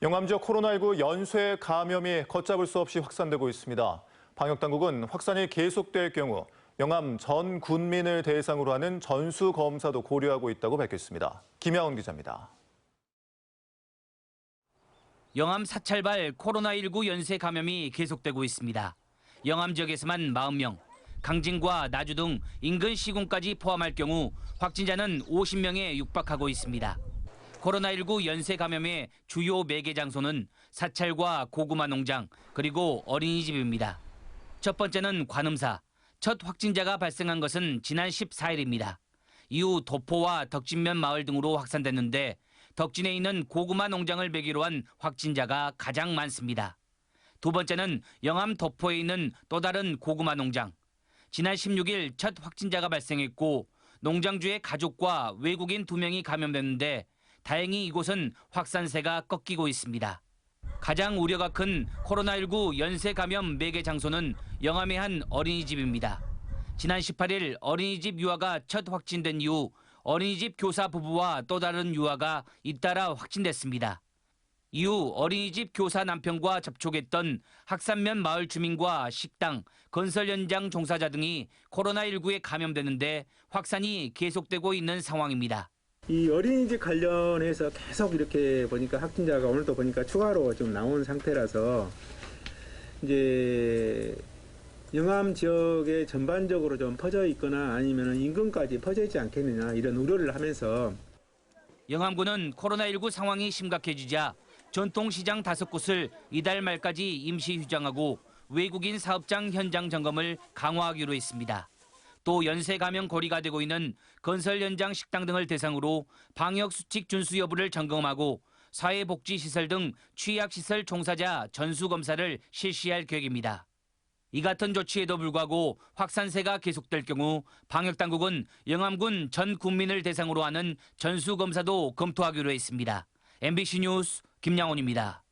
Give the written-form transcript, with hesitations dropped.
영암 지역 코로나19 연쇄 감염이 걷잡을 수 없이 확산되고 있습니다. 방역당국은 확산이 계속될 경우 영암 전 군민을 대상으로 하는 전수검사도 고려하고 있다고 밝혔습니다. 김야원 기자입니다. 영암 사찰발 코로나19 연쇄 감염이 계속되고 있습니다. 영암 지역에서만 40명, 강진과 나주 등 인근 시군까지 포함할 경우 확진자는 50명에 육박하고 있습니다. 코로나19 연쇄 감염의 주요 매개 장소는 사찰과 고구마 농장, 그리고 어린이집입니다. 첫 번째는 관음사. 첫 확진자가 발생한 것은 지난 14일입니다. 이후 도포와 덕진면 마을 등으로 확산됐는데 덕진에 있는 고구마 농장을 매개로 한 확진자가 가장 많습니다. 두 번째는 영암 도포에 있는 또 다른 고구마 농장. 지난 16일 첫 확진자가 발생했고 농장주의 가족과 외국인 2명이 감염됐는데 다행히 이곳은 확산세가 꺾이고 있습니다. 가장 우려가 큰 코로나19 연쇄 감염 매개 장소는 영암의 한 어린이집입니다. 지난 18일 어린이집 유아가 첫 확진된 이후 어린이집 교사 부부와 또 다른 유아가 잇따라 확진됐습니다. 이후 어린이집 교사 남편과 접촉했던 학산면 마을 주민과 식당, 건설 현장 종사자 등이 코로나19에 감염되는데 확산이 계속되고 있는 상황입니다. 이 어린이집 관련해서 계속 이렇게 보니까 확진자가 오늘도 보니까 추가로 좀 나온 상태라서 이제 영암 지역에 전반적으로 좀 퍼져 있거나 아니면 인근까지 퍼져 있지 않겠느냐 이런 우려를 하면서 영암군은 코로나19 상황이 심각해지자 전통시장 5곳을 이달 말까지 임시 휴장하고 외국인 사업장 현장 점검을 강화하기로 했습니다. 또 연쇄 감염 고리가 되고 있는 건설 현장 식당 등을 대상으로 방역수칙 준수 여부를 점검하고 사회복지시설 등 취약시설 종사자 전수검사를 실시할 계획입니다. 이 같은 조치에도 불구하고 확산세가 계속될 경우 방역당국은 영암군 전 군민을 대상으로 하는 전수검사도 검토하기로 했습니다. MBC 뉴스 김양훈입니다.